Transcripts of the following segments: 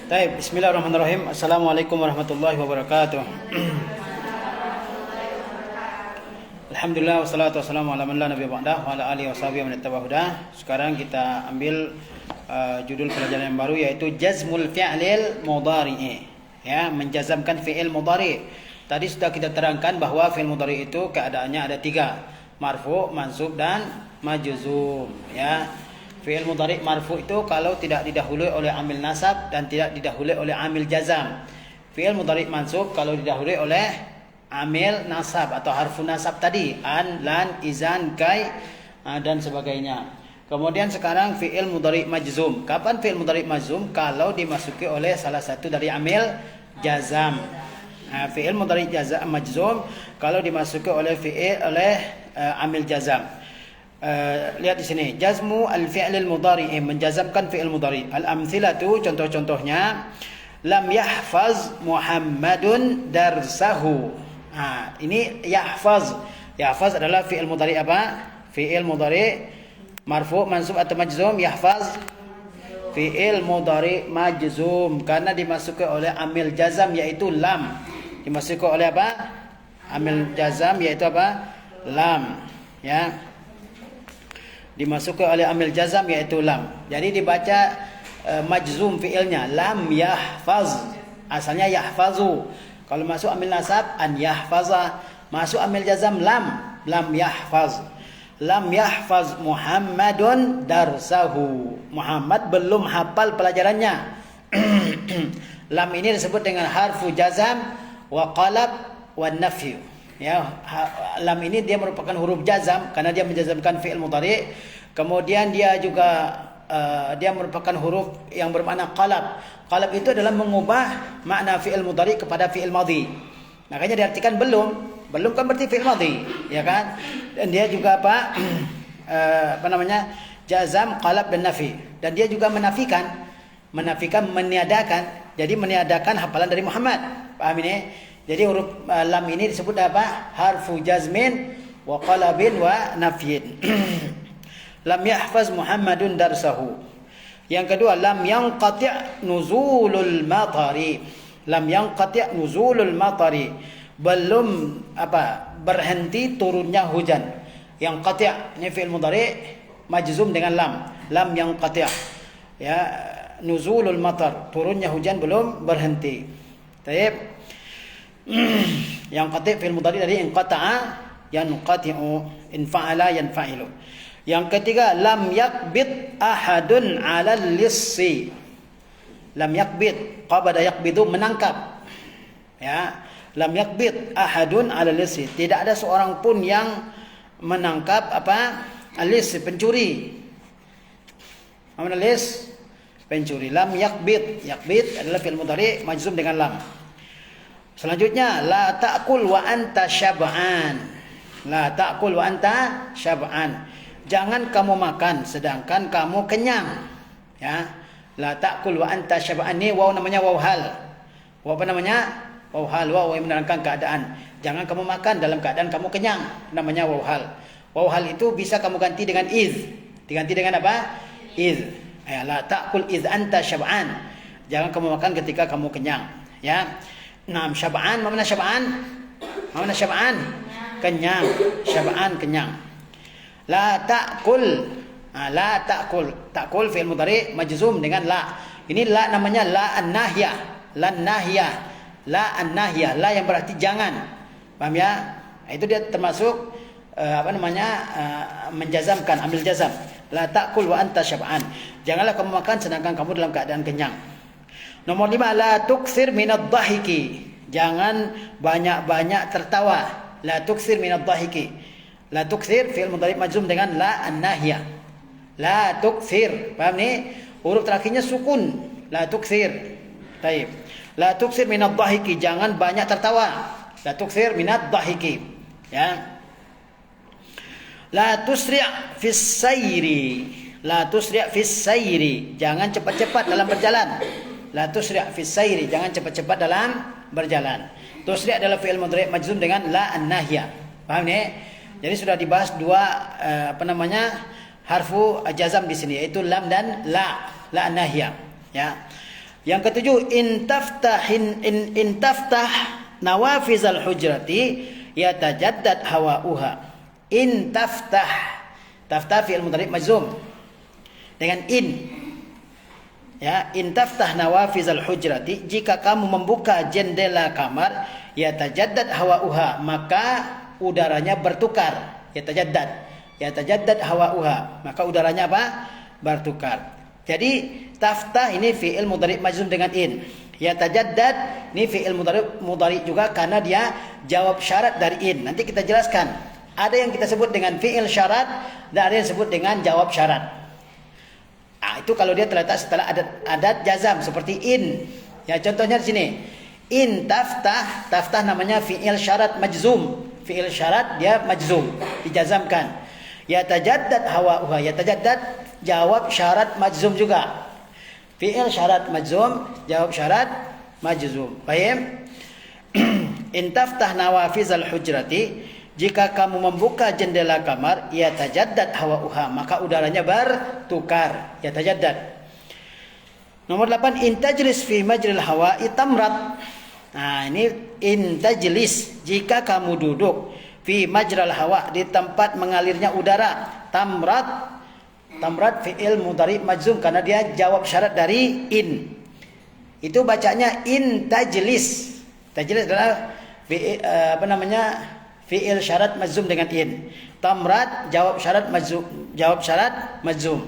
Baik, bismillahirrahmanirrahim. Assalamualaikum warahmatullahi wabarakatuh. Alhamdulillah wassalatu wassalamu ala man la nabiyya ba'dah wa ala alihi washabihi man ittaba'a hudah. Sekarang kita ambil judul pelajaran yang baru, yaitu jazmul fi'lil mudhari'. Ya, menjazamkan fi'il mudhari'. Tadi sudah kita terangkan bahwa fi'il mudhari' itu keadaannya ada 3, marfu', mansub dan majzum, ya. Fi'il mudhari' marfu' itu kalau tidak didahului oleh amil nasab dan tidak didahului oleh amil jazam. Fi'il mudhari' mansub kalau didahului oleh amil nasab atau harfu nasab tadi, an, lan, izan, kai, dan sebagainya. Kemudian sekarang fi'il mudhari' majzum. Kapan fi'il mudhari' majzum? Kalau dimasuki oleh salah satu dari amil jazam. Fi'il mudhari' majzum kalau dimasuki oleh amil jazam. Lihat di sini, jazmu al-fi'lil mudhari', menjazamkan fi'il mudhari'. Al-amthilatu, contoh-contohnya, lam yahfaz Muhammadun darsahu. Ini yahfaz. Yahfaz adalah fi'il mudhari' apa? Fi'il mudhari' marfu', mansub atau majzum. Yahfaz fi'il mudhari' majzum karena dimasuki oleh amil jazam yaitu lam. Dimasuki oleh apa? Amil jazam yaitu apa? Lam, ya. Dimasuki oleh amil jazam yaitu lam. Jadi dibaca majzum fi'ilnya lam yahfaz. Asalnya yahfazu. Kalau masuk amil nasab an yahfaza. Masuk amil jazam lam yahfaz. Lam yahfaz Muhammadun darsahu. Muhammad belum hafal pelajarannya. Lam ini disebut dengan harfu jazam wa qalab wa nafyu. Ya, lam ini dia merupakan huruf jazam karena dia menjazamkan fi'il mudhari'. Kemudian dia juga dia merupakan huruf yang bermakna qalab. Qalab itu adalah mengubah makna fi'il mudhari' kepada fi'il madhi. Makanya diartikan belum. Belum kan berarti fi'il madhi, ya kan? Dan dia juga apa? Jazam, qalab dan nafi. Dan dia juga menafikan, meniadakan. Jadi meniadakan hafalan dari Muhammad. Paham ini? Jadi huruf lam ini disebut apa? Harfu jazmin wa qalabin wa nafyin. Lam yahfaz Muhammadun darsahu. Yang kedua, lam yanqati' nuzulul matari. Lam yanqati' nuzulul matari. Belum berhenti turunnya hujan. Yanqati' ini fi'il mudhari' majzum dengan lam. Lam yanqati'. Ya, nuzulul matar, turunnya hujan belum berhenti. Baik. Yang qati' fi'il mudhari' dari inqata'a yanqati'u, infa'ala yanfa'ilu. Yang ketiga, lam yakbid ahadun 'alal lissi. Lam yakbid, qabada yakbidu, menangkap. Ya, lam yakbid ahadun 'alal lissi. Tidak ada seorang pun yang menangkap al-lissi, pencuri. Apa al-liss? Pencuri. Lam yakbid. Yakbid adalah fi'il mudhari' majzum dengan lam. Selanjutnya, la ta'kul wa anta syab'an. La ta'kul wa anta syab'an. Jangan kamu makan sedangkan kamu kenyang. Ya. La ta'kul wa anta syab'an. Ini waw namanya waw hal. Waw apa namanya? Waw hal, waw yang menerangkan keadaan. Jangan kamu makan dalam keadaan kamu kenyang. Namanya waw hal. Waw hal itu bisa kamu ganti dengan iz. Diganti dengan apa? Iz. Ya, la ta'kul iz anta syab'an. Jangan kamu makan ketika kamu kenyang. Ya. Nah, syab'an, mana syab'an? Mana syab'an? Kenyang. Syab'an, kenyang. La ta'kul. La ta'kul. Ta'kul fi'il mudhari' majzum dengan la. Ini la namanya la an-nahyah. La an-nahyah. La an-nahyah. La yang berarti jangan. Paham ya? Itu dia termasuk menjazamkan, ambil jazam. La ta'kul wa anta syab'an. Janganlah kamu makan sedangkan kamu dalam keadaan kenyang. Nomor 5, la tukthir minadh dhahiki. Jangan banyak-banyak tertawa. La tukthir minadh dhahiki. La tukthir fi'il mudhari' majzum dengan la an-nahyah. La tukthir. Paham ni? Huruf terakhirnya sukun. La tukthir. Baik. La tukthir minadh dhahiki. Jangan banyak tertawa. La tukthir minadh dhahiki. Ya. La tusri' fis sayri. La tusri' fis sayri. Jangan cepat-cepat dalam berjalan. La tusri' fis sayri, jangan cepat-cepat dalam berjalan. Tusri' adalah fi'il mudhari' majzum dengan la an-nahyah. Paham ni? Jadi sudah dibahas dua harfu jazam di sini, yaitu lam dan la an-nahyah. Ya. Yang ketujuh, in taftah nawafizal hujrati yatajaddad hawa'uha. In taftah fi'il mudhari' majzum dengan in. Ya, in taftah nawafizal hujrati, jika kamu membuka jendela kamar, yatajaddad hawa'uha, maka udaranya bertukar. Yatajaddad hawa'uha, maka udaranya apa? Bertukar. Jadi taftah ini fi'il mudhari' majzum dengan in. Yatajaddad ini fi'il mudhari' juga karena dia jawab syarat dari in. Nanti kita jelaskan. Ada yang kita sebut dengan fi'il syarat dan ada yang disebut dengan jawab syarat. Itu kalau dia terletak setelah adat jazam seperti in. Ya, contohnya di sini. In taftah namanya fi'il syarat majzum. Fi'il syarat dia majzum, dijazamkan. Yatajaddad hawa'uha, yatajaddad jawab syarat majzum juga. Fi'il syarat majzum, jawab syarat majzum. Baik. In taftah nawafizal hujrati, jika kamu membuka jendela kamar, yatajaddad hawa'uha, maka udaranya bertukar. Yatajaddad. Nomor 8, in tajlis fi majril hawa'i tamrat. Nah, ini in tajlis, jika kamu duduk fi majral hawa, di tempat mengalirnya udara. Tamrat fi'il mudhari' majzum karena dia jawab syarat dari in. Itu bacanya in tajlis. Tajlis adalah fi'il syarat majzum dengan in. Tamrat jawab syarat majzum.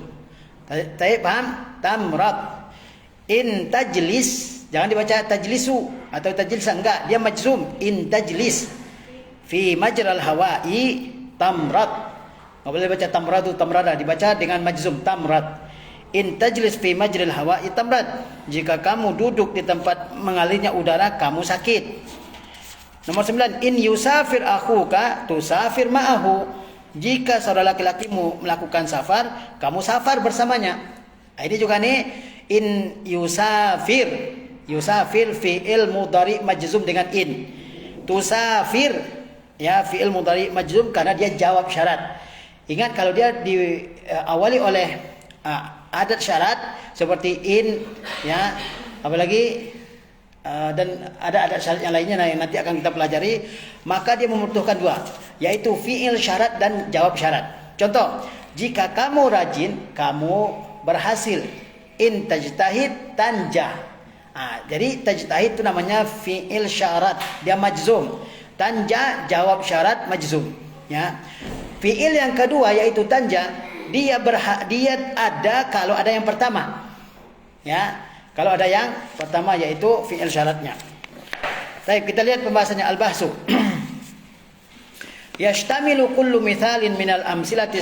Tapi paham? Tamrat. In tajlis, jangan dibaca tajlisu atau tajlisa, enggak, dia majzum. In tajlis fi majral hawa'i tamrat. Enggak boleh baca tamrada, dibaca dengan majzum, tamrat. In tajlis fi majril hawa'i tamrat. Jika kamu duduk di tempat mengalirnya udara, kamu sakit. Nomor 9, in yusafir akhuka tusafir ma'ahu. Jika saudara laki-lakimu melakukan safar, kamu safar bersamanya. Ini juga nih, in yusafir. Yusafir fi'il mudhari' majzum dengan in. Tusafir ya fi'il mudhari' majzum karena dia jawab syarat. Ingat kalau dia diawali oleh adat syarat seperti in, ya, apalagi dan ada adat syarat yang lainnya yang nanti akan kita pelajari, maka dia membutuhkan dua, yaitu fi'il syarat dan jawab syarat. Contoh, jika kamu rajin, kamu berhasil. In tajtahid tanjah. Jadi tajtahid itu namanya fi'il syarat, dia majzum. Tanjah jawab syarat majzum, ya. Fi'il yang kedua yaitu tanja, dia ada kalau ada yang pertama. Ya, kalau ada yang pertama yaitu fi'il syaratnya. Baik, kita lihat pembahasannya al-bahsu. Yashtamilu kullu mithalin minal amsilati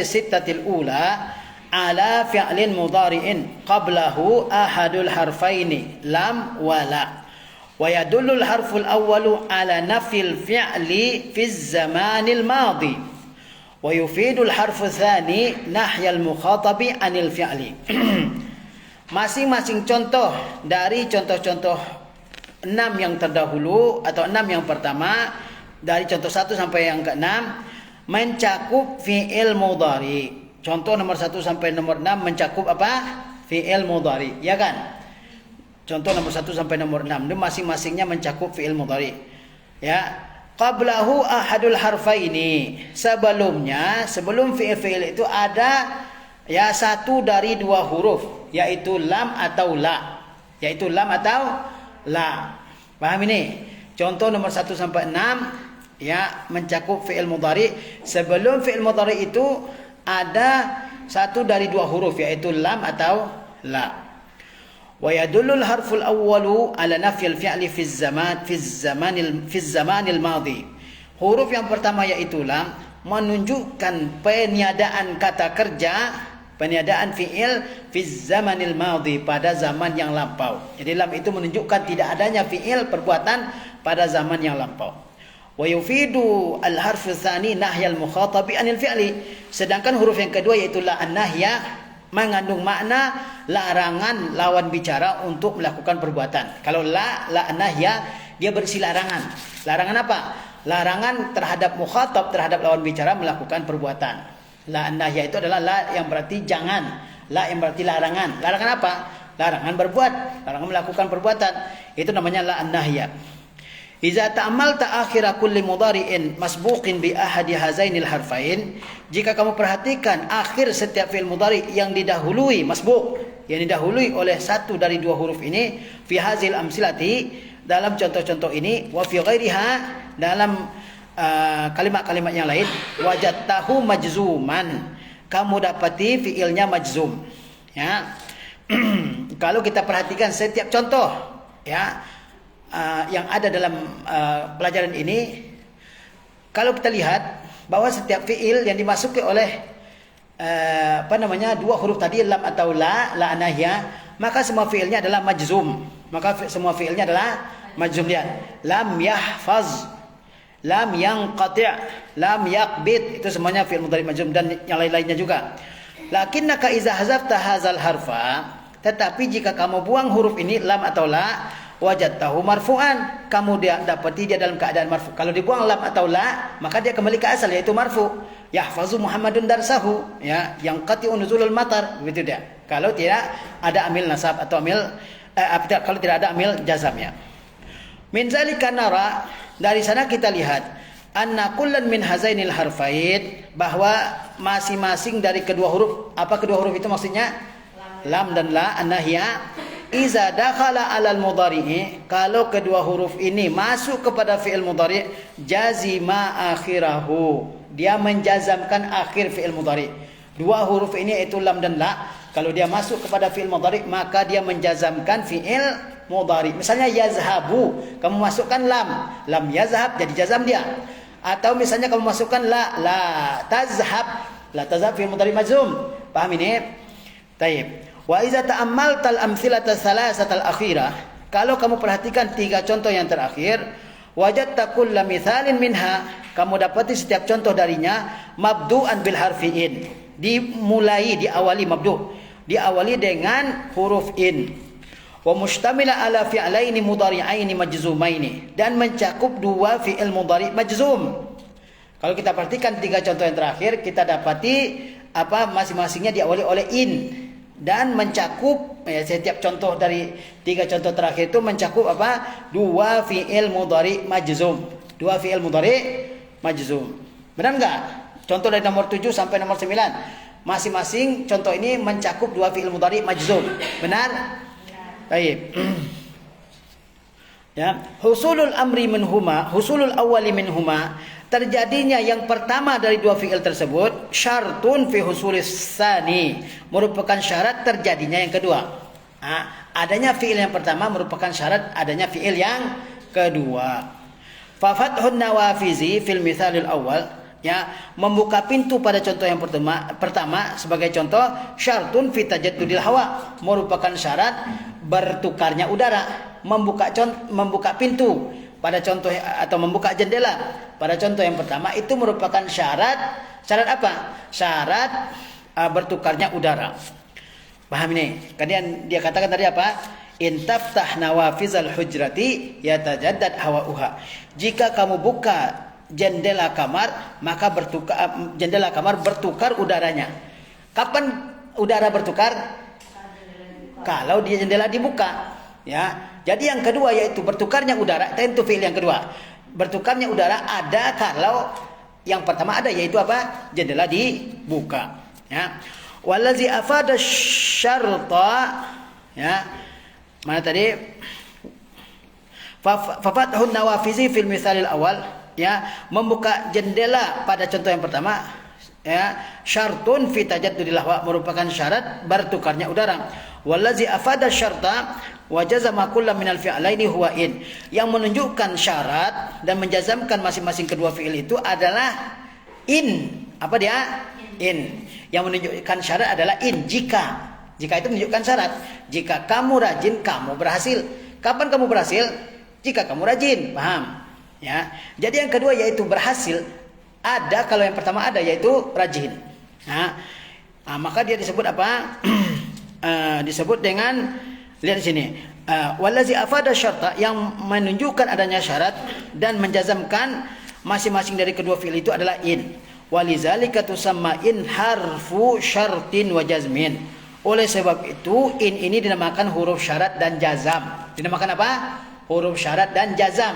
sittatil ula ala fi'lin mudhari'in qablahu ahadul harfaini lam wala. Wa yadullul harful awwalu ala nafil fi'li fi zamanil madhi wa yufidul harfu tsani nahyal mukhatabi anil fi'li. Masing-masing contoh dari contoh-contoh 6 yang terdahulu atau 6 yang pertama, dari contoh 1 sampai yang ke-6 mencakup fi'il mudhari. Contoh nomor 1 sampai nomor 6 mencakup apa? Fi'il mudhari, ya kan? Contoh nomor 1 sampai nomor 6 itu masing-masingnya mencakup fi'il mudhari. Ya, qablahu ahadul harfaini. Sebelum fi'il itu ada ya satu dari dua huruf, yaitu lam atau la. Paham ini? Contoh nomor 1 sampai 6 ya mencakup fi'il mudhari. Sebelum fi'il mudhari itu ada satu dari dua huruf, yaitu lam atau la. Wa yadullul harful awwalu ala nafyil fi'li fi zamanil madhi. Huruf yang pertama yaitu lam menunjukkan peniadaan kata kerja, peniadaan fi'il fi zamanil madhi pada zaman yang lampau. Jadi lam itu menunjukkan tidak adanya fi'il perbuatan pada zaman yang lampau. Wa yufidu al-harfu tsani nahyal mukhatabi anil fi'li. Sedangkan huruf yang kedua yaitu la an-nahya mengandung makna larangan lawan bicara untuk melakukan perbuatan. Kalau la an-nahya dia berisi larangan. Larangan apa? Larangan terhadap mukhatab, terhadap lawan bicara melakukan perbuatan. La an-nahya itu adalah la yang berarti jangan La yang berarti larangan. Larangan apa? Larangan berbuat, larangan melakukan perbuatan. Itu namanya la an-nahya. Iza ta'amalta akhira kulli mudhari'in masbuqin bi ahadi hazainil harfain, jika kamu perhatikan akhir setiap fi'il mudhari yang didahului masbuq, yang didahului oleh satu dari dua huruf ini, fi hazil amsilati, dalam contoh-contoh ini, wa fi ghairiha, dalam kalimat-kalimat yang lain, wajadtahu majzuman, kamu dapati fi'ilnya majzum. Ya. Kalau kita perhatikan setiap contoh ya yang ada dalam pelajaran ini, kalau kita lihat bahwa setiap fi'il yang dimasuki oleh dua huruf tadi, lam atau la nahya, maka semua fi'ilnya adalah majzum. Maka semua fi'ilnya adalah majzum. Lihat, lam yahfaz, lam yanqati', lam yaqbid, itu semuanya fi'il mudhari majzum dan yang lain-lainnya juga. Lakinnaka iza hazafta hadzal harfa, tetapi jika kamu buang huruf ini lam atau la, wajadtahu marfu'an, kamu dapati dia dalam keadaan marfu. Kalau dibuang lam atau la, maka dia kembali ke asal, yaitu marfu. Yahfazu Muhammadun darsahu, ya, yang qati'un nuzulul matar, begitu dia. Kalau tidak ada amil nasab atau amil kalau tidak ada amil jazamnya. Min zalika nara, dari sana kita lihat anna kullan min hazainil harfain, bahwa masing-masing dari kedua huruf, apa kedua huruf itu maksudnya? Lam dan la an-nahya, iza dakhala 'alal mudhari'i, kalau kedua huruf ini masuk kepada fi'il mudhari', jazima akhirahu, dia menjazamkan akhir fi'il mudhari'. Dua huruf ini yaitu lam dan la, kalau dia masuk kepada fi'il mudhari', maka dia menjazamkan fi'il mudhari'. Misalnya yazhabu, kamu masukkan lam yazhab, jadi jazam dia. Atau misalnya kamu masukkan la tazhab, fi'il mudhari' majzum. Paham ini? Taib. Wa iza ta'ammaltal amthilata thalathatal akhirah, kalau kamu perhatikan tiga contoh yang terakhir, wajadta kulla mithalin minha, kamu dapati setiap contoh darinya mabdu'an bil harfiin, diawali mabdu', diawali dengan huruf in, wa mustamila ala fi'laini mudhari'aini majzumaini, dan mencakup dua fi'il mudhari' majzum. Kalau kita perhatikan tiga contoh yang terakhir, kita dapati masing-masingnya diawali oleh in, dan mencakup setiap contoh dari tiga contoh terakhir itu mencakup dua fi'il mudhari majzum, benar enggak? Contoh dari nomor 7 sampai nomor 9, masing-masing contoh ini mencakup dua fi'il mudhari majzum, benar? Baik. Ya, husulul awwali minhuma, terjadinya yang pertama dari dua fi'il tersebut, syartun fi husulis tsani, merupakan syarat terjadinya yang kedua. Adanya fi'il yang pertama merupakan syarat adanya fi'il yang kedua. Fa fathun nawafizi fil mithalil awal, ya, membuka pintu pada contoh yang pertama sebagai contoh, syartun fi tajaddudil hawa, merupakan syarat bertukarnya udara. Membuka pintu pada contoh atau membuka jendela pada contoh yang pertama itu merupakan syarat apa? Syarat bertukarnya udara. Paham ini? Kemudian dia katakan tadi apa? In taftah nawafizal hujrati yatajaddad hawauha. Jika kamu buka jendela kamar, maka jendela kamar bertukar udaranya. Kapan udara bertukar? Kalau dia jendela dibuka. Ya, jadi yang kedua yaitu bertukarnya udara, tentu fi'il yang kedua. Bertukarnya udara ada kalau yang pertama ada, yaitu apa? Jendela dibuka. Ya. Wallazi afada syarta, ya. Mana tadi? Fafathun nawafizi fil misalil awal, ya, membuka jendela pada contoh yang pertama, ya, syartun fi tajaddudil hawa, merupakan syarat bertukarnya udara. Wallazi afada syarta wa jazama kullam minal fi'laini huwa in, yang menunjukkan syarat dan menjazamkan masing-masing kedua fi'il itu adalah in. Apa dia? In. Yang menunjukkan syarat adalah in, jika itu menunjukkan syarat. Jika kamu rajin, kamu berhasil. Kapan kamu berhasil? Jika kamu rajin. Paham? Ya. Jadi yang kedua yaitu berhasil ada kalau yang pertama ada, yaitu rajin. Maka dia disebut apa? Disebut dengan, lihat di sini, wallazi afada syarta, yang menunjukkan adanya syarat dan menjazamkan masing-masing dari kedua fi'il itu adalah in. Walizalika tusamma in harfu syartin wa jazmin. Oleh sebab itu in ini dinamakan huruf syarat dan jazam. Dinamakan apa? Huruf syarat dan jazam.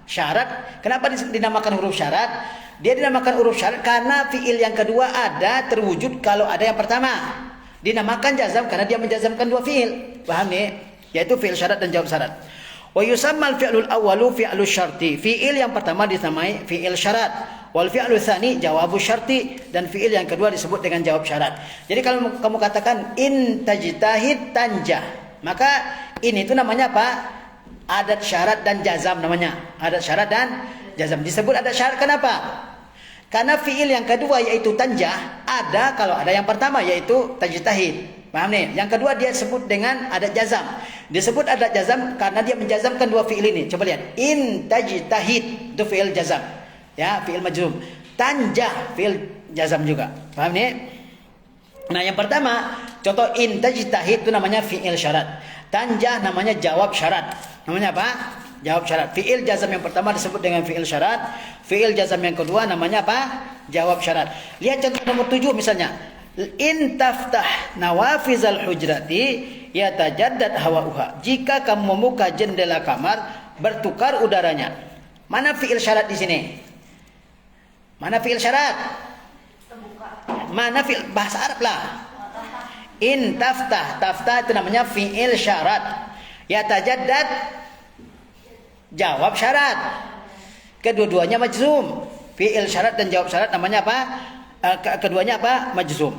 Syarat, kenapa dinamakan huruf syarat? Dia dinamakan huruf syarat karena fiil yang kedua ada terwujud kalau ada yang pertama. Dinamakan jazam karena dia menjazamkan dua fiil. Paham nih? Yaitu fiil syarat dan jawab syarat. Wa yusammal fi'lul awwalu fi'lus syarti. Fi'il yang pertama dinamai fi'il syarat. Wal fi'lu tsani jawabu syarti, dan fi'il yang kedua disebut dengan jawab syarat. Jadi kalau kamu katakan in tajtahid tanjah, maka ini itu namanya apa? Adat syarat dan jazam namanya. Adat syarat dan jazam. Disebut adat syarat kenapa? Karena fi'il yang kedua yaitu tanjah ada kalau ada yang pertama yaitu tajtahid. Paham nih? Yang kedua dia sebut dengan adat jazam. Disebut adat jazam karena dia menjazamkan dua fiil ini. Coba lihat. In tajtahid itu fiil jazam. Ya, fiil majzum. Tanjah fiil jazam juga. Paham nih? Nah, yang pertama, contoh in tajtahid itu namanya fiil syarat. Tanjah namanya jawab syarat. Namanya apa? Jawab syarat. Fiil jazam yang pertama disebut dengan fiil syarat. Fiil jazam yang kedua namanya apa? Jawab syarat. Lihat contoh nomor 7 misalnya. In taftah nawafizal hujrati yatajaddad hawauha. Jika kamu membuka jendela kamar, bertukar udaranya. Mana fiil syarat di sini? Mana fiil syarat? Mana fiil bahasa Arab lah? In taftah, taftah itu namanya fiil syarat. Yatajaddad jawab syarat. Kedua-duanya majzum. Fiil syarat dan jawab syarat namanya apa? Keduanya apa? Majzum.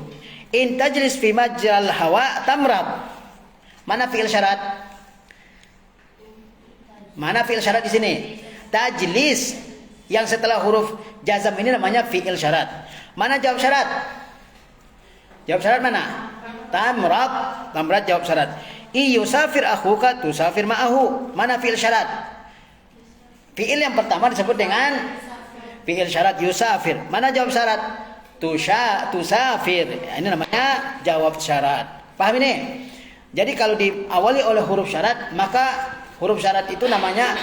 In tajlis fi majral hawa tamrad. Mana fi'il syarat? Mana fi'il syarat di sini? Tajlis. Yang setelah huruf jazam ini namanya fi'il syarat. Mana jawab syarat? Jawab syarat mana? Tamrad. Tamrad jawab syarat. Yusafir akhuka tusafir ma'ahu. Mana fi'il syarat? Fi'il yang pertama disebut dengan fi'il syarat yusafir. Mana jawab syarat? Tusafir. Ini namanya jawab syarat. Paham ini? Jadi kalau diawali oleh huruf syarat, maka huruf syarat itu namanya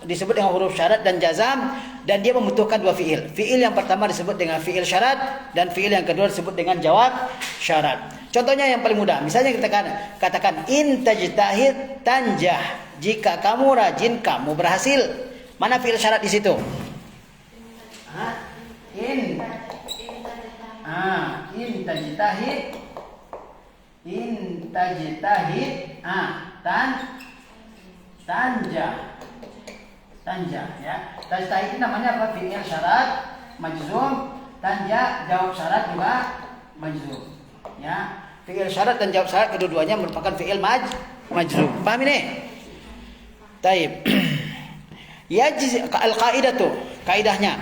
disebut dengan huruf syarat dan jazam, dan dia membutuhkan dua fiil. Fiil yang pertama disebut dengan fiil syarat, dan fiil yang kedua disebut dengan jawab syarat. Contohnya yang paling mudah, misalnya kita katakan in tajtahid tanjah. Jika kamu rajin, kamu berhasil. Mana fiil syarat di situ? In tajtahid tanjah ya. Tajtahid itu namanya apa? Fi'il syarat majzum, tanjah jawab syarat juga majzum ya. Fi'il syarat dan jawab syarat kedua-duanya merupakan fi'il majzum. Paham ini? Taib. Yajzi al-qaidatu, kaidahnya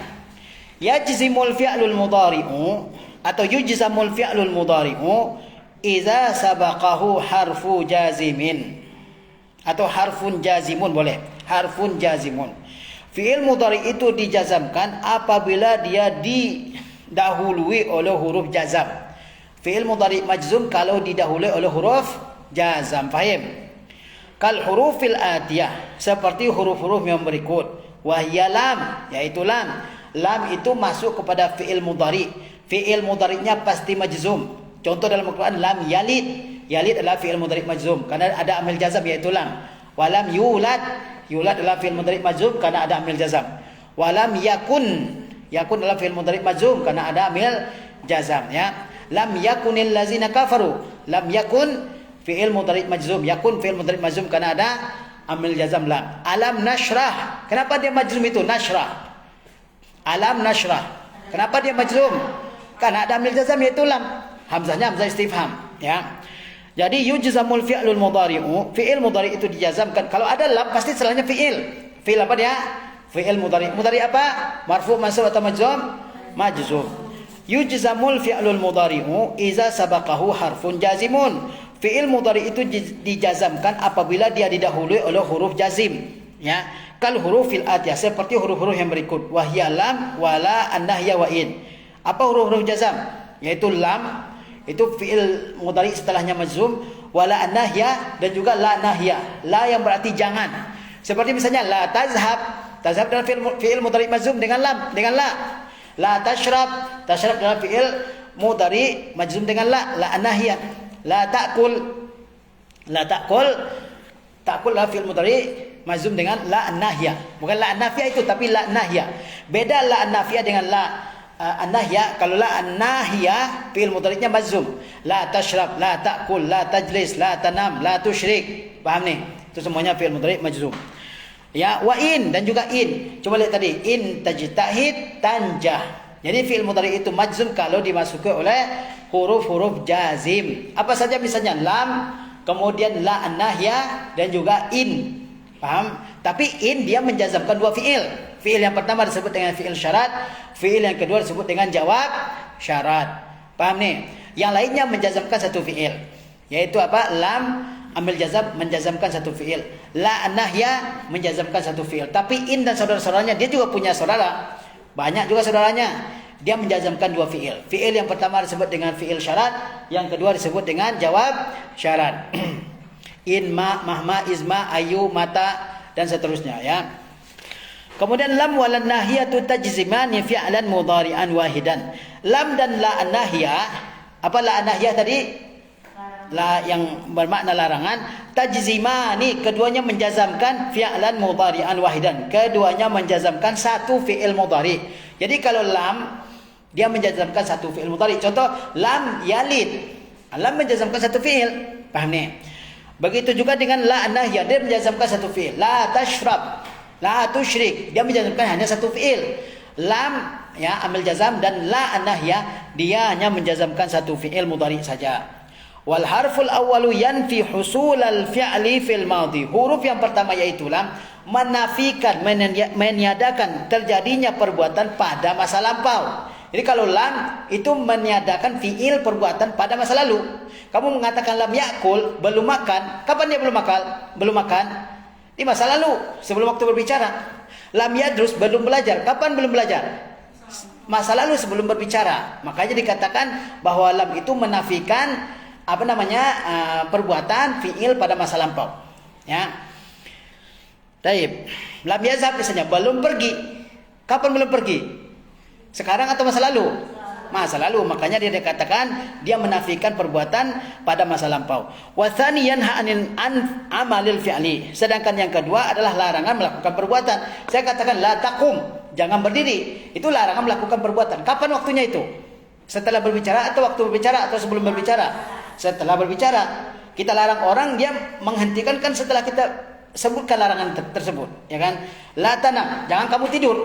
yajzimul fi'lul mudhari'u atau yujzamul fi'lul mudhari'u idza sabaqahu harfu jazimin atau harfun jazimun, boleh harfun jazimun. Fi'il mudhari itu dijazamkan apabila dia didahului oleh huruf jazam. Fi'il mudhari majzum kalau didahului oleh huruf jazam. Faham? Kal hurufil atiyah, seperti huruf-huruf yang berikut. Wahya lam, yaitu lam. Lam itu masuk kepada fi'il mudhari. Fi'il mudhari'nya pasti majzum. Contoh dalam Al-Quran, lam yalid. Yalid adalah fi'il mudhari' majzum karena ada amil jazam yaitu lam. Walam yulad. Yulad adalah fi'il mudhari' majzum karena ada amil jazam. Walam yakun. Yakun adalah fi'il mudhari' majzum karena ada amil jazam ya. Lam yakunil lazina kafaru. Lam yakun fi'il mudhari' majzum. Yakun fi'il mudhari' majzum karena ada amil jazam lam. Alam nashrah. Kenapa dia majzum itu? Nashrah. Alam nashrah. Kenapa dia majzum? Karena ada amil jazam yaitu lam. Hamzahnya hamzah istifham ya. Jadi yujzamul fi'lul mudhari'u, fi'il mudhari itu dijazamkan. Kalau ada lam pasti setelahnya fi'il. Fi'il apa dia? Fi'il mudhari. Mudhari apa? Marfu, mansub atau majzum? Majzum. Yujzamul fi'lul mudhari'u idza sabaqahu harfun jazimun. Fi'il mudhari itu dijazamkan apabila dia didahului oleh huruf jazim ya. Kal hurufil atiyah, seperti huruf-huruf yang berikut. Wahya lam, wala, an-nahya, wa in. Apa huruf-huruf jazam? Yaitu lam, itu fi'il mudhari setelahnya majzum, wala an-nahya dan juga la nahya. La yang berarti jangan. Seperti misalnya la tazhab. Tazhab adalah fi'il mudhari majzum dengan lam, dengan la. La tashrab. Tashrab adalah fi'il mudhari majzum dengan la nahiyah. La ta'kul. La ta'kul. Ta'kul la fi'il mudhari majzum dengan la nahiyah. Bukan la nafiyah itu, tapi la nahiyah. Beda la nafiyah dengan la nahiyah. Kalau la nahiyah fi'il mudhari'nya majzum. La tashrab, la ta'kul, la tajlis, la tanam, la tusyrik. Paham nih? Itu semuanya fi'il mudhari' majzum. Ya, wa in dan juga in. Coba lihat tadi, in tajtahid tanjah. Jadi fi'il mudhari' itu majzum kalau dimasuki oleh huruf-huruf jazim. Apa saja misalnya lam, kemudian la nahiyah dan juga in. Paham? Tapi in dia menjazamkan dua fi'il. Fi'il yang pertama disebut dengan fi'il syarat, fi'il yang kedua disebut dengan jawab syarat. Paham nih? Yang lainnya menjazamkan satu fi'il. Yaitu apa? Lam ambil jazam menjazamkan satu fi'il. La nahya menjazamkan satu fi'il. Tapi in dan saudara-saudaranya dia juga punya saudara. Banyak juga saudaranya. Dia menjazamkan dua fi'il. Fi'il yang pertama disebut dengan fi'il syarat, yang kedua disebut dengan jawab syarat. In, ma, mahma, izma, ayu, mata dan seterusnya ya. Kemudian lam wal nahiyatu tajzimani fi'lan mudhari'an wahidan. Lam dan la nahiyah, apa la nahiyah tadi? La yang bermakna larangan, tajzimani keduanya menjazamkan fi'lan mudhari'an wahidan. Keduanya menjazamkan satu fi'il mudhari. Jadi kalau lam dia menjazamkan satu fi'il mudhari. Contoh lam yalid. Lam menjazamkan satu fi'il. Paham nih? Begitu juga dengan la nahiyah, dia menjazamkan satu fi'il. La tashrab, la tusyrik, dia menjazamkan hanya satu fi'il. Lam ya ambil jazam dan la nahiyah dia hanya menjazamkan satu fi'il mudhari saja. Wal harful awwalu yanfi husul al fi'li fil madhi. Huruf yang pertama yaitu lam menafikan, meniadakan terjadinya perbuatan pada masa lampau. Jadi kalau lam itu meniadakan fi'il perbuatan pada masa lalu. Kamu mengatakan lam yakul, belum makan. Kapan dia belum makan? Belum makan. Di masa lalu, sebelum waktu berbicara. Lam yadrus, belum belajar. Kapan belum belajar? Masa lalu sebelum berbicara. Makanya dikatakan bahwa lam itu menafikan perbuatan fi'il pada masa lampau. Ya. Taib. Lam yazhab misalnya belum pergi. Kapan belum pergi? Sekarang atau masa lalu? Masa lalu. Makanya dia dikatakan dia menafikan perbuatan pada masa lampau. Wa tsani yanha an amalil fi'li. Sedangkan yang kedua adalah larangan melakukan perbuatan. Saya katakan la taqum, jangan berdiri. Itu larangan melakukan perbuatan. Kapan waktunya itu? Setelah berbicara atau waktu berbicara atau sebelum berbicara? Setelah berbicara. Kita larang orang, dia menghentikan kan setelah kita sebutkan larangan tersebut, ya kan? La tanam, jangan kamu tidur.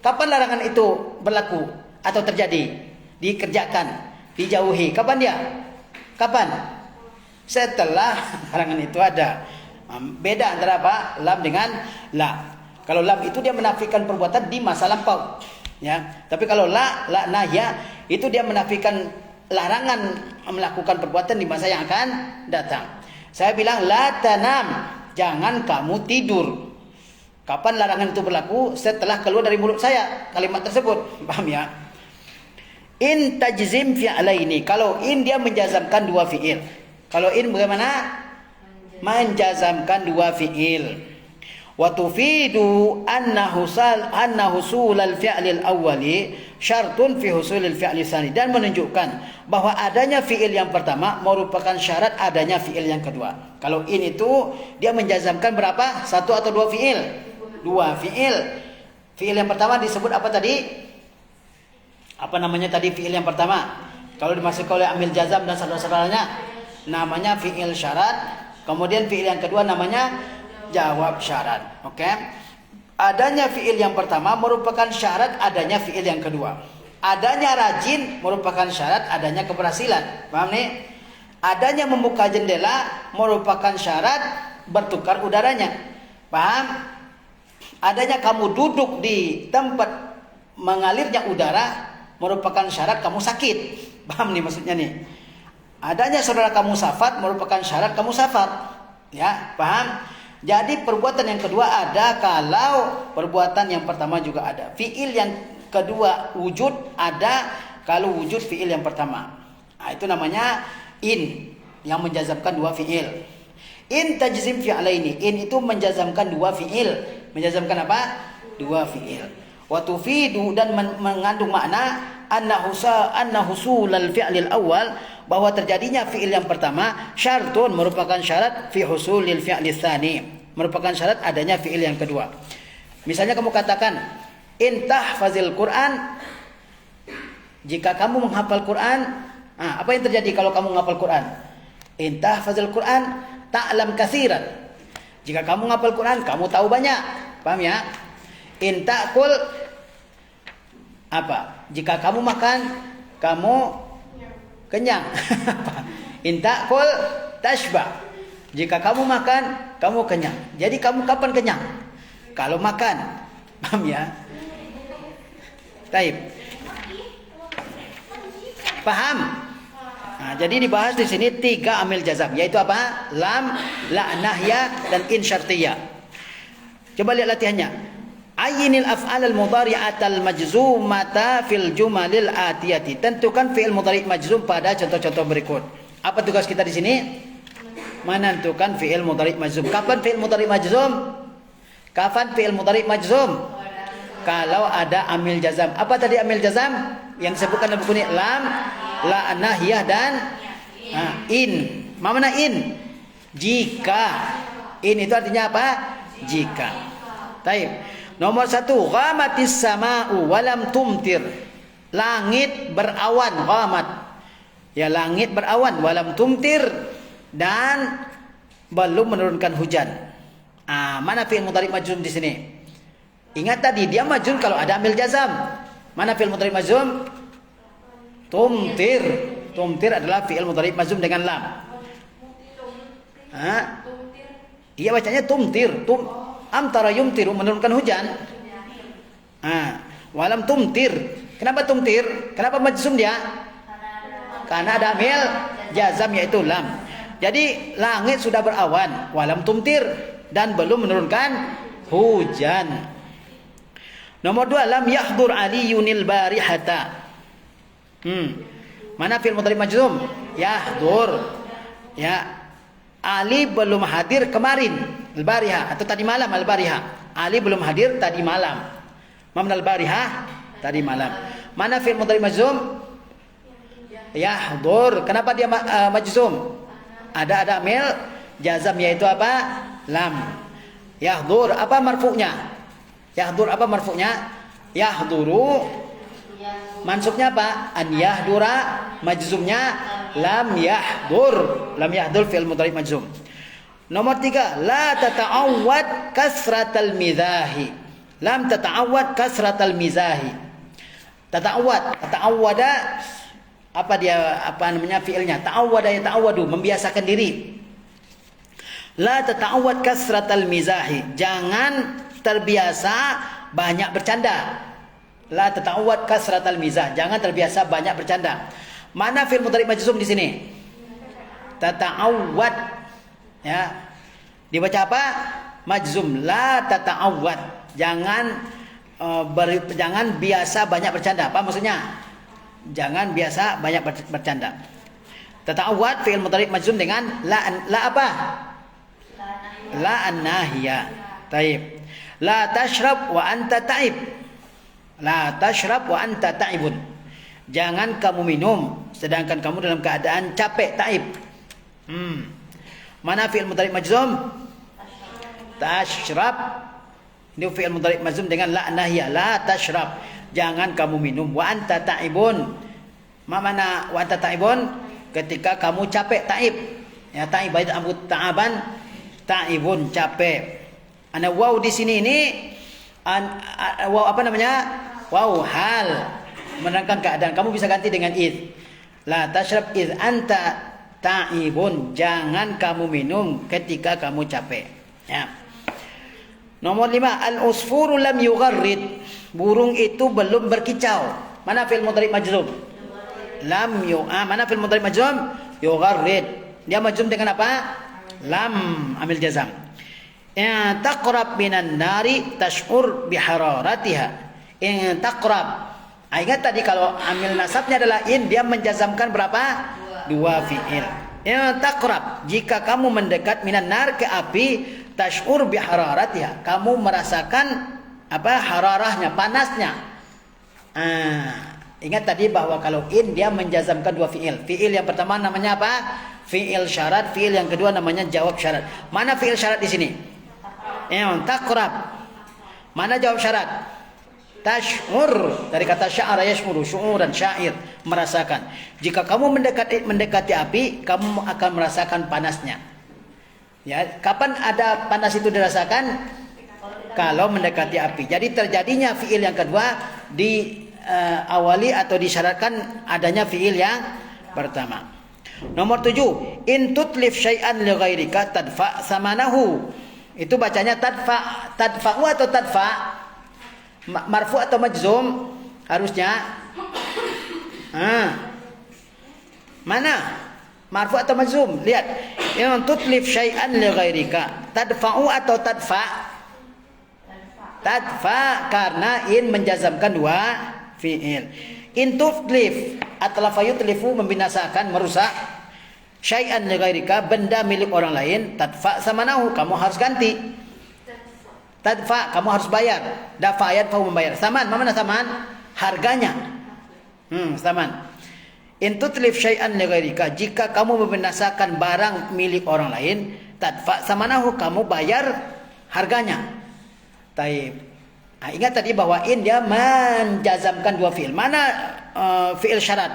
Kapan larangan itu berlaku atau terjadi? Dikerjakan, dijauhi. Kapan dia? Kapan? Setelah larangan itu ada. Beda antara apa? Lam dengan la. Kalau lam itu dia menafikan perbuatan di masa lampau, ya. Tapi kalau la nahya itu dia menafikan larangan melakukan perbuatan di masa yang akan datang. Saya bilang la tanam, jangan kamu tidur. Kapan larangan itu berlaku? Setelah keluar dari mulut saya kalimat tersebut. Paham ya? In tajzim fi'alaini. Kalau in dia menjazamkan dua fi'il. Kalau in bagaimana? Menjazamkan dua fi'il. Wa tufidu anna husul al-fi'l al-awwali syartun fi husul al-fi'l tsani, dan menunjukkan bahwa adanya fi'il yang pertama merupakan syarat adanya fi'il yang kedua. Kalau in itu dia menjazamkan berapa? Satu atau dua fi'il? Dua fi'il. Fi'il yang pertama disebut apa tadi? Apa namanya tadi fi'il yang pertama? Kalau dimasukkan oleh amil jazam dan saudara-saudaranya namanya fi'il syarat. Kemudian fi'il yang kedua namanya jawab syarat. Oke. Adanya fi'il yang pertama merupakan syarat adanya fi'il yang kedua. Adanya rajin merupakan syarat adanya keberhasilan. Paham nih? Adanya membuka jendela merupakan syarat bertukar udaranya. Paham? Adanya kamu duduk di tempat mengalirnya udara merupakan syarat kamu sakit. Paham nih maksudnya nih? Adanya saudara kamu safat merupakan syarat kamu safat. Ya, paham? Jadi perbuatan yang kedua ada kalau perbuatan yang pertama juga ada. Fi'il yang kedua wujud ada kalau wujud fi'il yang pertama. Nah, itu namanya in yang menjazamkan dua fi'il. In tajzim fi'alaini. In itu menjazamkan dua fi'il. Menjazamkan apa? Dua fi'il. Wa tufidu dan mengandung makna anna husulal fi'lil awal, bahwa terjadinya fi'il yang pertama syartun, merupakan syarat fi husulil fi'lil tsani, merupakan syarat adanya fi'il yang kedua. Misalnya kamu katakan intahfazil Quran, jika kamu menghafal Quran, apa yang terjadi kalau kamu menghafal Quran? Intahfazil Quran ta'lam katsiran. Jika kamu menghafal Quran, kamu tahu banyak. Paham ya? Intakul, apa? Jika kamu makan, kamu kenyang. Intakul tashba. Jika kamu makan, kamu kenyang. Jadi kamu kapan kenyang? Kalau makan. Paham ya? Taib. Paham? Nah, jadi dibahas di sini 3 amil jazam, yaitu apa? Lam, la nahya, dan in syartiyah. Coba lihat latihannya. Ayinil af'alal mudhari'atal majzumata fil jumalil atiyati. Tentukan fi'il mudhari' majzum pada contoh-contoh berikut. Apa tugas kita di sini? Menentukan fi'il mudhari' majzum. Kapan fi'il mudhari' majzum? Kapan fi'il mudhari' majzum? Kalau ada amil jazam. Apa tadi amil jazam? Yang disebutkan dalam buku ini lam, la nahiyah, dan in. Mana in? Jika. In itu artinya apa? Jika. Taib. Nomor 1, ghamatis sama'u walam tumtir. Langit berawan, ghamat. Ya, langit berawan, walam tumtir, dan belum menurunkan hujan. Mana fi'il mudhari' majzum di sini? Ingat tadi dia majzum kalau ada amil jazam. Mana fi'il mudhari' majzum? Tumtir. Tumtir adalah fi'il mudhari' majzum dengan lam. Iya, bacanya tumtir. Amtara yumtiru, menurunkan hujan. Walam tumtir. Kenapa tumtir? Kenapa majzum dia? Karena ada amil jazam, yaitu lam. Jadi langit sudah berawan, walam tumtir, dan belum menurunkan hujan. Nomor 2, lam yahdur aliyunil barihata. Mana fi'il mudhari' majzum? Yahdur. Ya, Ali belum hadir kemarin, al-bariha, atau tadi malam, al-bariha. Ali belum hadir tadi malam. Mamna al-bariha, tadi malam. Mana fi'il mudhari' majzum? Yahdur. Kenapa dia majzum? Ada amil jazam, yaitu apa? Lam. Yahdur, apa marfu'nya? Yahdur, apa marfu'nya? Yahduru. Mansubnya apa? An yahdura. Majzumnya lam yahdur. Lam yahdur fi'il mudhari' majzum. Nomor 3, la tata'awwad kasratal mizahi. Lam tata'awwad kasratal mizahi. Tata'awwada, apa dia, apa namanya fi'ilnya? Ta'awwada ya ta'awwadu, membiasakan diri. La tata'awwad kasratal mizahi. Jangan terbiasa banyak bercanda. La tata'awwad kasratal mizah. Jangan terbiasa banyak bercanda. Mana fi'il mudhari' majzum di sini? Tata'awwad. Ya. Dibaca apa? Majzum. La tata'awwad. Jangan jangan biasa banyak bercanda. Apa maksudnya? Jangan biasa banyak bercanda. Tata'awwad fi'il mudhari' majzum dengan la apa? La an-nahiyah. Taib. La tashrab wa anta ta'ib. La tashrab wa anta ta'ibun. Jangan kamu minum sedangkan kamu dalam keadaan capek, ta'ib. Mana fi'il mudhari' majzum? Tashrab. Ini fi'il mudhari' majzum dengan la nahiyah. La tashrab. Jangan kamu minum. Wa anta ta'ibun. Mana wa anta ta'ibun? Ketika kamu capek, ta'ib. Ya, ta'ib bait ambu ta'aban, ta'ibun, capek. Ana waw di sini ini waw apa namanya? Waw hal, menerangkan keadaan. Kamu bisa ganti dengan id. La tashrab id anta ta'ibun. Jangan kamu minum ketika kamu capek. Ya. Nomor 5, al-usfuru lam yugharrid. Burung itu belum berkicau. Mana fi'il mudhari' majzum? Lam mana fi'il mudhari' majzum? Yugharrid. Dia majzum dengan apa? Lam, amil jazam. In taqrab minan nari tash'ur bihararatiha. In taqrab. Ingat tadi kalau amil nasabnya adalah in, dia menjazamkan berapa? 2 fi'il. In taqrab, jika kamu mendekat minan nar, ke api, tash'ur bihararatiha, kamu merasakan apa? Hararahnya, panasnya. Ingat tadi bahwa kalau in dia menjazamkan dua fiil. Fiil yang pertama namanya apa? Fiil syarat. Fiil yang kedua namanya jawab syarat. Mana fiil syarat di sini? Taqrab. Mana jawab syarat? Tash'ur, dari kata sya'ara yash'uru, syu'uran, syair, merasakan. Jika kamu mendekati api, kamu akan merasakan panasnya. Ya, kapan ada panas itu dirasakan? Kalau mendekati api. Jadi terjadinya fiil yang kedua diawali atau disyaratkan adanya fiil yang pertama. Nomor 7, in tutlif syai'an li ghairika tadfa samanahu. Itu bacanya tadfa'u atau tadfa? Marfu atau majzum? Harusnya mana? Marfu atau majzum? Lihat. In tutlif syai'an li ghairika tadfa'u atau tadfa? Tadfa, karena in menjazamkan dua fi'il. In tutlif atlafa yutlifu, membinasakan, merusak. Syai'an li ghairika, benda milik orang lain. Tadfa samanahu, kamu harus ganti. Tadfa, kamu harus bayar. Dafa yadfa'u, membayar. Saman, mana saman? Harganya. Saman. In tutlif syai'an li ghairika, jika kamu membinasakan barang milik orang lain, tadfa samanahu, kamu bayar harganya. Taib. Ingat tadi bahwa in dia menjazamkan dua fi'il. Mana fi'il syarat?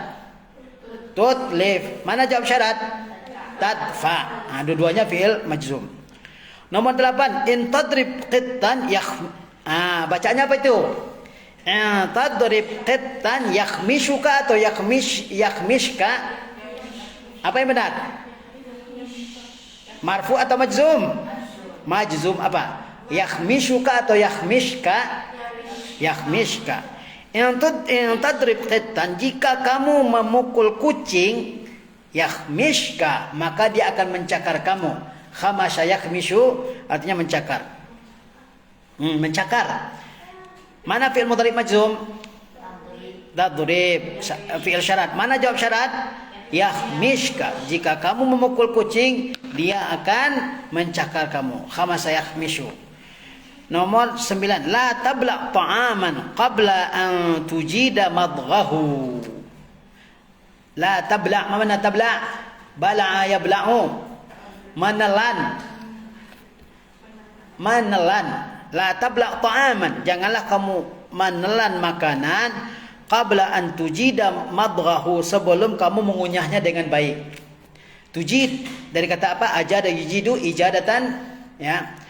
Tutlif. Mana jawab syarat? Tadfa. Dua-duanya fi'il majzum. Nomor 8, in tadrib qittan bacanya apa itu? Tadrib qittan yakhmishuka atau yakhmishka? Apa yang benar? Marfu atau majzum? Majzum apa? Yakhmishuka atau yakhmishka? Yakhmishka. In tadrib qittan, jika kamu memukul kucing, yakhmishka, maka dia akan mencakar kamu. Khamasha yakhmishu artinya mencakar. Mencakar. Mana fi'il mudhari' majzum? Tadrib. Fi'il syarat. Mana jawab syarat? Yakhmishka. Jika kamu memukul kucing, dia akan mencakar kamu. Khamasha yakhmishu. Nomor 9, la tabla' ta'aman qabla an tujida madghahu. La tabla', mana tabla'? Bala'a yabla'u. Menelan. La tabla' ta'aman, janganlah kamu menelan makanan qabla an tujida madghahu, sebelum kamu mengunyahnya dengan baik. Tujid dari kata apa? Ajada yujidu ijadatan, ya.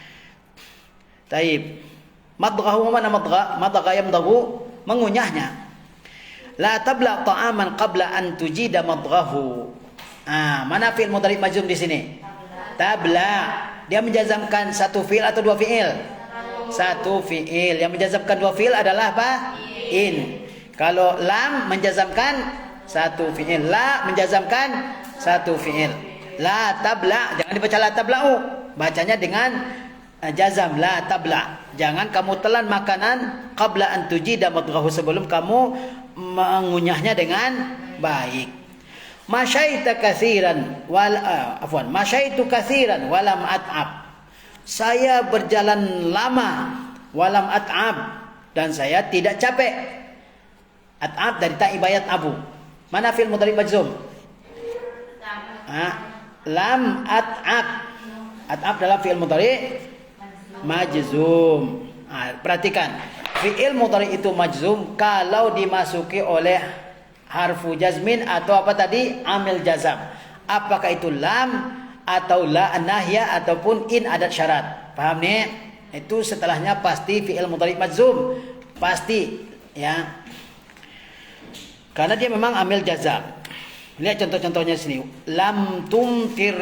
Taib. Madghahu, mana madgha? Madgha yamdaghu, mengunyahnya. La tabla' ta'aman qabla an tujida madghahu. Mana fi'il mudhari' majzum di sini? Tabla. Dia menjazamkan satu fi'il atau dua fi'il? Satu fi'il. Yang menjazamkan dua fi'il adalah apa? In. Kalau lam menjazamkan satu fi'il, la menjazamkan satu fi'il. La tabla, jangan dibaca la tabla'u, bacanya dengan jazam, la tabla. Jangan kamu telan makanan qabla an tujida madghahu, sebelum kamu mengunyahnya dengan baik. Masyaitu katsiran walam at'ab. Saya berjalan lama, walam at'ab, dan saya tidak capek. At'ab dari ta'ibayat abu. Mana fi'il mudhari' majzum? Lam at'ab. At'ab dalam fi'il mudhari' majzum. Perhatikan, fi'il mudhari' itu majzum kalau dimasuki oleh harfu jazmin atau apa tadi? Amil jazam. Apakah itu lam atau la nahya ataupun in adat syarat. Paham nih? Itu setelahnya pasti fi'il mudhari' majzum. Pasti, ya. Karena dia memang amil jazam. Lihat contoh-contohnya sini. Lam tumtir,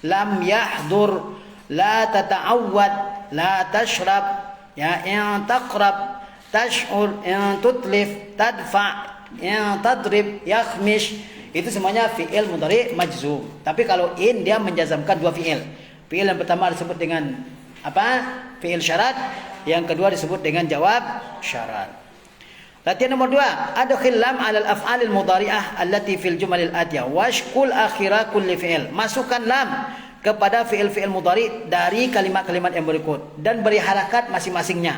lam yahdur, la tata'awwad, la tashrab, ya, in taqrab, tash'ur, in tutlif, tadfa', yang tadrib, yakhmish, itu semuanya fi'il mudhari' majzum. Tapi kalau in dia menjazamkan dua fi'il. Fi'il yang pertama disebut dengan apa? Fi'il syarat. Yang kedua disebut dengan jawab syarat. Latihan nomor 2, adkhil lam 'alal af'alil mudhari'ah allati fil jumalil atiyah washkul akhira kulli fi'il. Masukkan lam kepada fi'il-fi'il mudhari' dari kalimat-kalimat yang berikut dan beri harakat masing-masingnya.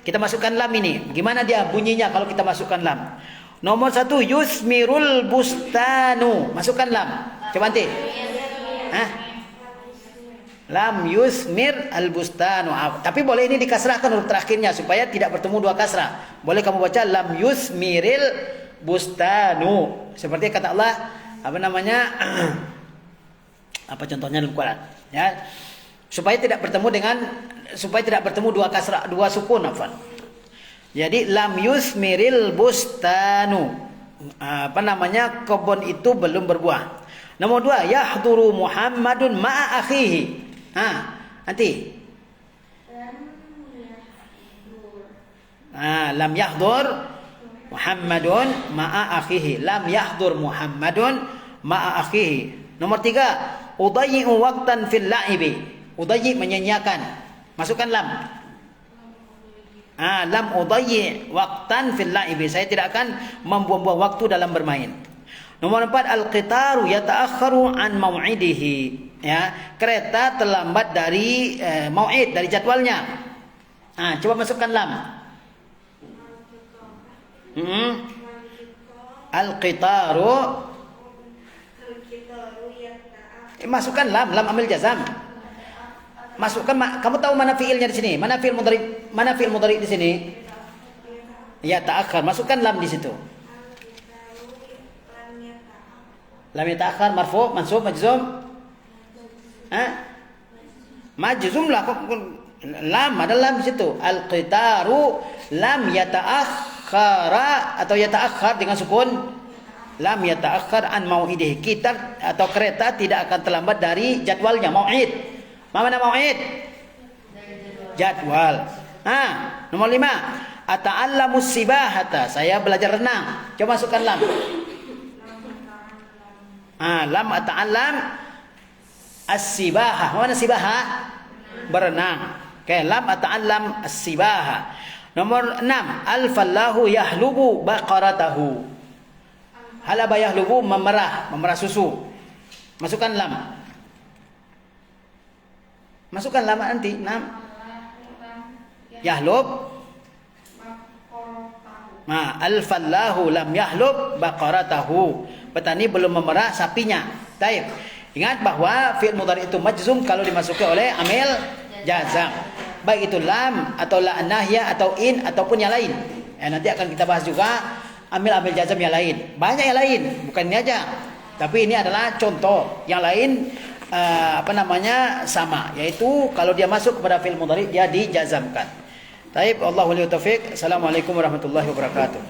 Kita masukkan lam ini. Gimana dia bunyinya kalau kita masukkan lam? Nomor 1 yusmirul bustanu. Masukkan lam. Coba nanti. Hah? Lam yusmir al bustanu. Tapi boleh ini dikasrahkan huruf terakhirnya supaya tidak bertemu dua kasrah. Boleh kamu baca lam yusmiril bustanu. Seperti kata Allah, apa namanya? Apa contohnya dalam Quran? Ya. Supaya tidak bertemu dua kasrah, dua sukun, afwan. Jadi lam yusmiril bustanu. Apa namanya? Kebun itu belum berbuah. Nomor 2, yahduru Muhammadun ma'a akhihi. Nanti. Lam yahdur Muhammadun ma'a akhihi. Lam yahdur Muhammadun ma'a akhihi. Nomor 3, udayyi'u waqtan fil la'ibi. Udayyi' menyanyiakan. Masukkan lam. Lam udayyi' waqtan fil la'ibi. Saya tidak akan membuang-buang waktu dalam bermain. Nomor 4, al-qitaru yata'akhkharu an mau'idihi. Ya, kereta terlambat dari mau'id, dari jadwalnya. Coba masukkan lam. Al-qitaru. Masukkan lam amil jazam. Masukkan, kamu tahu mana fiilnya di sini? Mana fiil mudhari di sini? Ya, ta'akhkhar. Masukkan lam di situ. Lam yata'akhkhar marfu, mansub, majzum. Majzum lah. Lam ada lam di situ. Al-qitaru lam yata'akhkhara atau yata'akhkhar dengan sukun. Lam yata'akhkhar an mau'idihi. Kita atau kereta tidak akan terlambat dari jadwalnya, mau'id. Mana mau'id? Jadwal. Nomor 5, ata'allamus sibahata. Saya belajar renang. Coba masukkan lam. Lam ata'allam as-sibaha. Mana sibaha? Berenang. Oke, lam ata'allam as-sibaha. Nomor 6, al-fallahu yahlubu baqaratahu. Halaba yahlubu, memerah susu. Masukkan lam. Masukkan lam nanti. 6. Yahlub. Al-fallahu lam yahlub baqaratahu. Petani belum memerah sapinya. Taib. Ingat bahwa fi'il mudhari itu majzum kalau dimasuki oleh amil jazam. Baik itu lam atau la nahya atau in ataupun yang lain. Nanti akan kita bahas juga amil jazam yang lain. Banyak yang lain, bukan ini aja. Tapi ini adalah contoh. Yang lain sama, yaitu kalau dia masuk kepada fi'il mudhari dia dijazamkan. Taib, Allahu wali taufiq. Assalamualaikum warahmatullahi wabarakatuh.